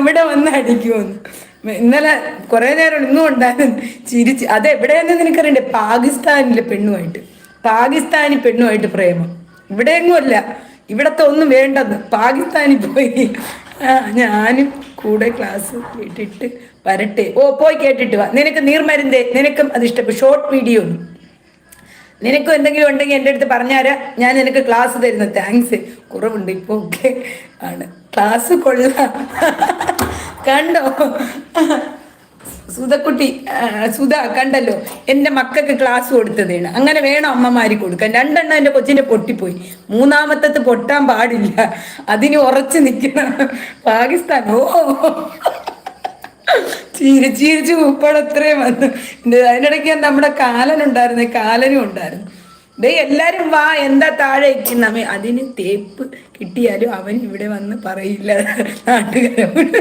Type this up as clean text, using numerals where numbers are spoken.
അവിടെ വന്ന് അടിക്കുമെന്ന്. ഇന്നലെ കുറെ നേരം ഇന്നും ഉണ്ടായിരുന്നു ചിരിച്ച്. അതെവിടെയെന്ന് നിനക്കറിയണ്ടേ? പാകിസ്ഥാനിലെ പെണ്ണുമായിട്ട്, പാകിസ്ഥാനി പെണ്ണുമായിട്ട് പ്രേമം. ഇവിടെയെങ്ങും അല്ല, ഇവിടത്തെ ഒന്നും വേണ്ടെന്ന് പാകിസ്ഥാനിൽ പോയി. ഞാനും കൂടെ ക്ലാസ് കേട്ടിട്ട് വരട്ടെ. ഓ പോയി കേട്ടിട്ട് വാ. നിനക്ക് നീർമരുന്നേ, നിനക്കും അത് ഇഷ്ടപ്പെടും. ഷോർട്ട് വീഡിയോ നിനക്കും എന്തെങ്കിലും ഉണ്ടെങ്കിൽ എൻ്റെ അടുത്ത് പറഞ്ഞാരാ, ഞാൻ നിനക്ക് ക്ലാസ് തരുന്നു. താങ്ക്സ്, കുറവുണ്ട് ഇപ്പോൾ. ഓക്കെ ആണ്, ക്ലാസ് കൊള്ളാം. കണ്ടോ സുധക്കുട്ടി, സുധ കണ്ടല്ലോ, എൻ്റെ മക്കൾക്ക് ക്ലാസ് കൊടുത്തതാണ്. അങ്ങനെ വേണം അമ്മമാര് കൊടുക്കാൻ. രണ്ടെണ്ണം എൻ്റെ കൊച്ചിൻ്റെ പൊട്ടിപ്പോയി, മൂന്നാമത്തത് പൊട്ടാൻ പാടില്ല, അതിന് ഉറച്ചു നിൽക്കണം. പാകിസ്ഥാൻ ഓ ചിരിച്ചു ഉപ്പടത്രയും വന്നു. അതിനിടയ്ക്ക് നമ്മുടെ കാലനുണ്ടായിരുന്നു, കാലനും ഉണ്ടായിരുന്നു. ദേ എല്ലാരും വാ, എന്താ താഴെ ഇരിക്കുന്ന അതിന് തേപ്പ് കിട്ടിയാലും അവൻ ഇവിടെ വന്ന് പറയില്ല നാട്ടുകാരോട്.